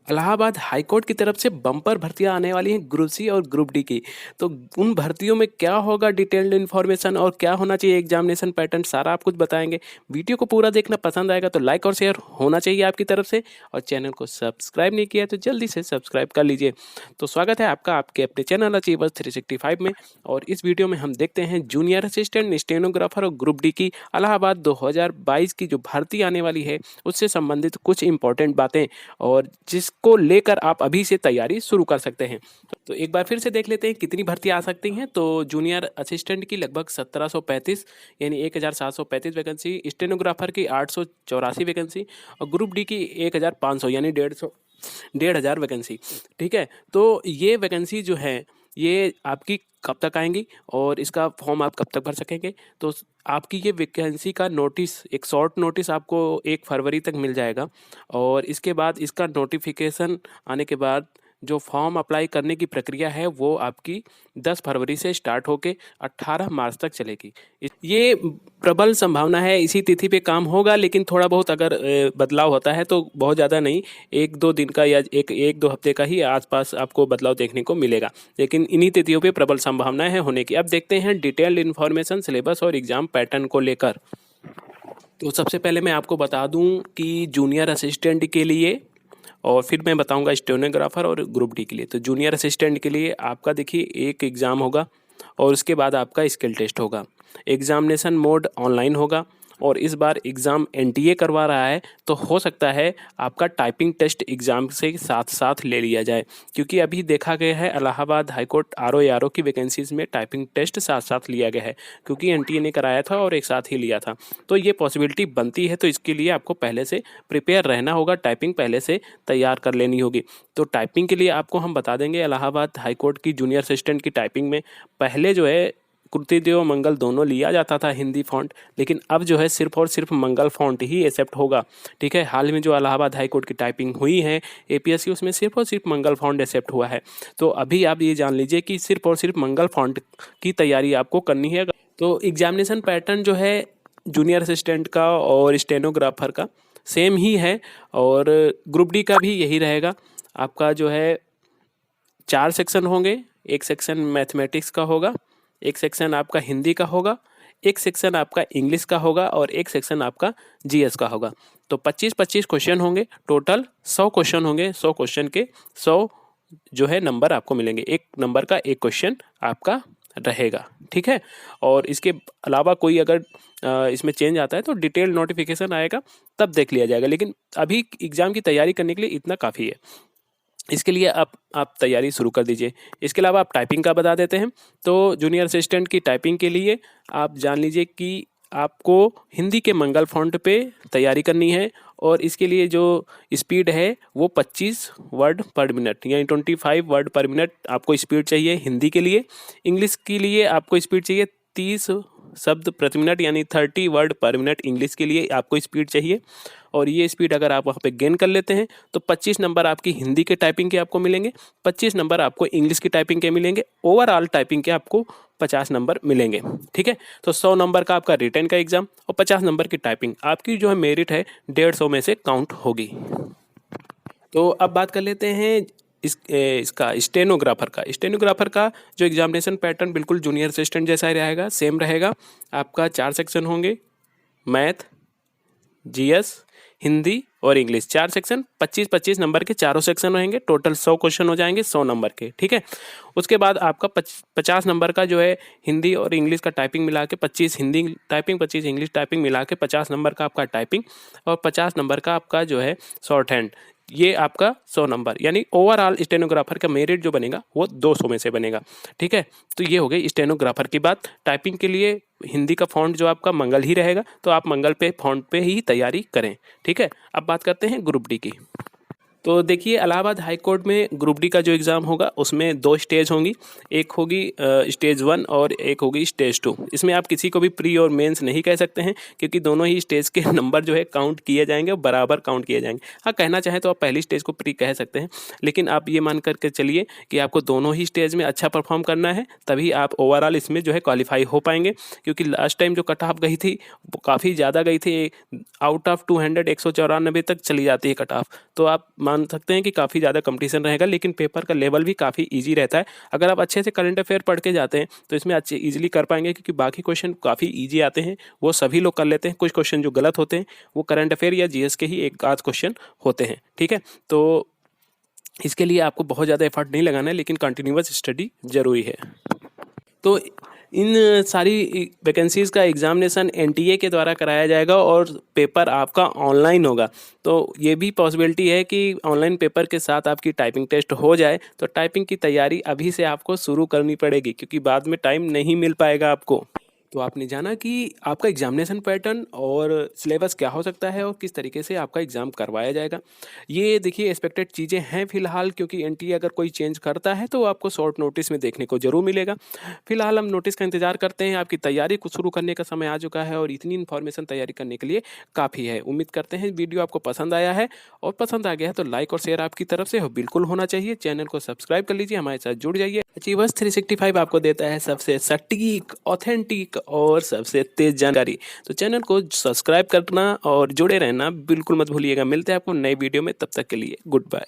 Allahabad high court की तरफ से बम्पर भर्तियां आने वाली हैं ग्रुप सी और ग्रुप डी की। तो उन भर्तियों में क्या होगा, डिटेल्ड इन्फॉर्मेशन और क्या होना चाहिए एग्जामिनेशन पैटर्न, सारा आप कुछ बताएंगे। वीडियो को पूरा देखना, पसंद आएगा तो लाइक और शेयर होना चाहिए आपकी तरफ से, और चैनल को सब्सक्राइब नहीं किया तो जल्दी से सब्सक्राइब कर लीजिए। तो स्वागत है आपका आपके अपने चैनल अचीवर्स 365 में। और इस वीडियो में हम देखते हैं जूनियर असिस्टेंट, स्टेनोग्राफर और ग्रुप डी की इलाहाबाद 2022 की जो भर्ती आने वाली है उससे संबंधित कुछ इंपॉर्टेंट बातें, और जिसको लेकर आप अभी से तैयारी शुरू कर सकते हैं। तो एक बार फिर से देख लेते हैं कितनी भर्ती आ सकती हैं। तो जूनियर असिस्टेंट की लगभग 1735 यानी 1735 वैकेंसी, स्टेनोग्राफर की 884 वैकेंसी, और ग्रुप डी की 1500 यानी 1,500 वैकेंसी। ठीक है, तो ये वैकेंसी जो है ये आपकी कब तक आएंगी और इसका फॉर्म आप कब तक भर सकेंगे। तो आपकी ये वैकेंसी का नोटिस, एक शॉर्ट नोटिस आपको 1 फरवरी तक मिल जाएगा, और इसके बाद इसका नोटिफिकेशन आने के बाद जो फॉर्म अप्लाई करने की प्रक्रिया है वो आपकी 10 फरवरी से स्टार्ट होके 18 मार्च तक चलेगी। ये प्रबल संभावना है इसी तिथि पे काम होगा, लेकिन थोड़ा बहुत अगर बदलाव होता है तो बहुत ज़्यादा नहीं, 1-2 दिन का या एक दो हफ्ते का ही आसपास आपको बदलाव देखने को मिलेगा, लेकिन इन्हीं तिथियों पे प्रबल संभावनाएं हैं होने की। अब देखते हैं डिटेल्ड इन्फॉर्मेशन सिलेबस और एग्जाम पैटर्न को लेकर। तो सबसे पहले मैं आपको बता दूं कि जूनियर असिस्टेंट के लिए, और फिर मैं बताऊंगा स्टेनोग्राफर और ग्रुप डी के लिए। तो जूनियर असिस्टेंट के लिए आपका देखिए एक एग्ज़ाम होगा और उसके बाद आपका स्किल टेस्ट होगा। एग्जामिनेशन मोड ऑनलाइन होगा, और इस बार एग्ज़ाम एनटीए करवा रहा है, तो हो सकता है आपका टाइपिंग टेस्ट एग्ज़ाम से साथ साथ ले लिया जाए, क्योंकि अभी देखा गया है इलाहाबाद हाईकोर्ट आरओ की वैकेंसीज़ में टाइपिंग टेस्ट साथ साथ लिया गया है, क्योंकि एनटीए ने कराया था और एक साथ ही लिया था। तो ये पॉसिबिलिटी बनती है, तो इसके लिए आपको पहले से प्रिपेयर रहना होगा, टाइपिंग पहले से तैयार कर लेनी होगी। तो टाइपिंग के लिए आपको हम बता देंगे, इलाहाबाद हाईकोर्ट की जूनियर असिस्टेंट की टाइपिंग में पहले जो है कृतिदेव मंगल दोनों लिया जाता था हिंदी फॉन्ट, लेकिन अब जो है सिर्फ और सिर्फ मंगल फॉन्ट ही एक्सेप्ट होगा। ठीक है, हाल में जो इलाहाबाद हाई कोर्ट की टाइपिंग हुई है एपीएस की, उसमें सिर्फ और सिर्फ मंगल फॉन्ट एक्सेप्ट हुआ है। तो अभी आप ये जान लीजिए कि सिर्फ और सिर्फ मंगल फॉन्ट की तैयारी आपको करनी है। तो एग्जामिनेशन पैटर्न जो है जूनियर असिस्टेंट का और स्टेनोग्राफर का सेम ही है, और ग्रुप डी का भी यही रहेगा। आपका जो है 4 सेक्शन होंगे, एक सेक्शन मैथमेटिक्स का होगा, एक सेक्शन आपका हिंदी का होगा, एक सेक्शन आपका इंग्लिश का होगा, और एक सेक्शन आपका जीएस का होगा। तो 25-25 क्वेश्चन होंगे, टोटल 100 क्वेश्चन होंगे। 100 क्वेश्चन के 100 जो है नंबर आपको मिलेंगे, एक नंबर का एक क्वेश्चन आपका रहेगा। ठीक है, और इसके अलावा कोई अगर इसमें चेंज आता है तो डिटेल नोटिफिकेशन आएगा, तब देख लिया जाएगा, लेकिन अभी एग्ज़ाम की तैयारी करने के लिए इतना काफ़ी है। इसके लिए आप तैयारी शुरू कर दीजिए। इसके अलावा आप टाइपिंग का बता देते हैं। तो जूनियर असिस्टेंट की टाइपिंग के लिए आप जान लीजिए कि आपको हिंदी के मंगल फॉन्ट पे तैयारी करनी है, और इसके लिए जो स्पीड है वो 25 वर्ड पर मिनट यानी 25 वर्ड पर मिनट आपको स्पीड चाहिए हिंदी के लिए। इंग्लिश के लिए आपको स्पीड चाहिए 30 शब्द प्रति मिनट यानी 30 वर्ड पर मिनट इंग्लिश के लिए आपको स्पीड चाहिए। और ये स्पीड अगर आप वहाँ पे गेन कर लेते हैं तो 25 नंबर आपकी हिंदी के टाइपिंग के आपको मिलेंगे, 25 नंबर आपको इंग्लिश की टाइपिंग के मिलेंगे, ओवरऑल टाइपिंग के आपको 50 नंबर मिलेंगे। ठीक है, तो 100 नंबर का आपका रिटन का एग्जाम और 50 नंबर की टाइपिंग, आपकी जो है मेरिट है 150 में से काउंट होगी। तो अब बात कर लेते हैं इसका स्टेनोग्राफर का जो एग्जामिनेशन पैटर्न बिल्कुल जूनियर असिस्टेंट जैसा ही रहेगा, सेम रहेगा। आपका 4 सेक्शन होंगे, मैथ, जीएस, हिंदी और इंग्लिश, 4 सेक्शन, 25-25 नंबर के चारों सेक्शन रहेंगे। टोटल 100 क्वेश्चन हो जाएंगे 100 नंबर के। ठीक है, उसके बाद आपका 50 नंबर का जो है हिंदी और इंग्लिश का टाइपिंग मिला के 25 हिंदी टाइपिंग 25 इंग्लिश टाइपिंग मिला के 50 नंबर का आपका टाइपिंग, और 50 नंबर का आपका जो है शॉर्ट हैंड, ये आपका 100 नंबर, यानी ओवरऑल स्टेनोग्राफर का मेरिट जो बनेगा वो 200 में से बनेगा। ठीक है, तो ये हो गई स्टेनोग्राफर की बात। टाइपिंग के लिए हिंदी का फॉन्ट जो आपका मंगल ही रहेगा, तो आप मंगल पे फॉन्ट पे ही तैयारी करें। ठीक है, अब बात करते हैं ग्रुप डी की। तो देखिए इलाहाबाद हाई कोर्ट में ग्रुप डी का जो एग्ज़ाम होगा उसमें 2 स्टेज होंगी, एक होगी स्टेज 1 और एक होगी स्टेज 2। इसमें आप किसी को भी प्री और मेंस नहीं कह सकते हैं, क्योंकि दोनों ही स्टेज के नंबर जो है काउंट किए जाएंगे और बराबर काउंट किए जाएंगे। हाँ, कहना चाहें तो आप पहली स्टेज को प्री कह सकते हैं, लेकिन आप ये मान करके चलिए कि आपको दोनों ही स्टेज में अच्छा परफॉर्म करना है, तभी आप ओवरऑल इसमें जो है क्वालिफाई हो पाएंगे। क्योंकि लास्ट टाइम जो कट ऑफ गई थी वो काफ़ी ज़्यादा गई थी, आउट ऑफ 200 194 तक चली जाती है कट ऑफ। तो आप मान सकते हैं कि काफ़ी ज़्यादा कंपटीशन रहेगा, लेकिन पेपर का लेवल भी काफ़ी ईजी रहता है। अगर आप अच्छे से करंट अफेयर पढ़ के जाते हैं तो इसमें अच्छे ईजिली कर पाएंगे, क्योंकि बाकी क्वेश्चन काफ़ी ईजी आते हैं, वो सभी लोग कर लेते हैं। कुछ क्वेश्चन जो गलत होते हैं वो करंट अफेयर या जीएस के ही एक आध क्वेश्चन होते हैं, ठीक है। तो इसके लिए आपको बहुत ज़्यादा एफर्ट नहीं लगाना है, लेकिन कंटिन्यूअस स्टडी जरूरी है। तो इन सारी वैकेंसीज़ का एग्जामिनेशन एनटीए के द्वारा कराया जाएगा और पेपर आपका ऑनलाइन होगा। तो ये भी पॉसिबिलिटी है कि ऑनलाइन पेपर के साथ आपकी टाइपिंग टेस्ट हो जाए, तो टाइपिंग की तैयारी अभी से आपको शुरू करनी पड़ेगी, क्योंकि बाद में टाइम नहीं मिल पाएगा आपको। तो आपने जाना कि आपका एग्जामिनेशन पैटर्न और सिलेबस क्या हो सकता है और किस तरीके से आपका एग्ज़ाम करवाया जाएगा। ये देखिए एक्सपेक्टेड चीज़ें हैं फ़िलहाल, क्योंकि एनटीए अगर कोई चेंज करता है तो आपको शॉर्ट नोटिस में देखने को ज़रूर मिलेगा। फ़िलहाल हम नोटिस का इंतज़ार करते हैं। आपकी तैयारी को शुरू करने का समय आ चुका है और इतनी इन्फॉर्मेशन तैयारी करने के लिए काफ़ी है। उम्मीद करते हैं वीडियो आपको पसंद आया है, और पसंद आ गया है तो लाइक और शेयर आपकी तरफ से बिल्कुल होना चाहिए। चैनल को सब्सक्राइब कर लीजिए, हमारे साथ जुड़ जाइए। अचीवर्स 365 आपको देता है सबसे सटीक, ऑथेंटिक और सबसे तेज जानकारी। तो चैनल को सब्सक्राइब करना और जुड़े रहना बिल्कुल मत भूलिएगा। मिलते हैं आपको नई वीडियो में, तब तक के लिए गुड बाय।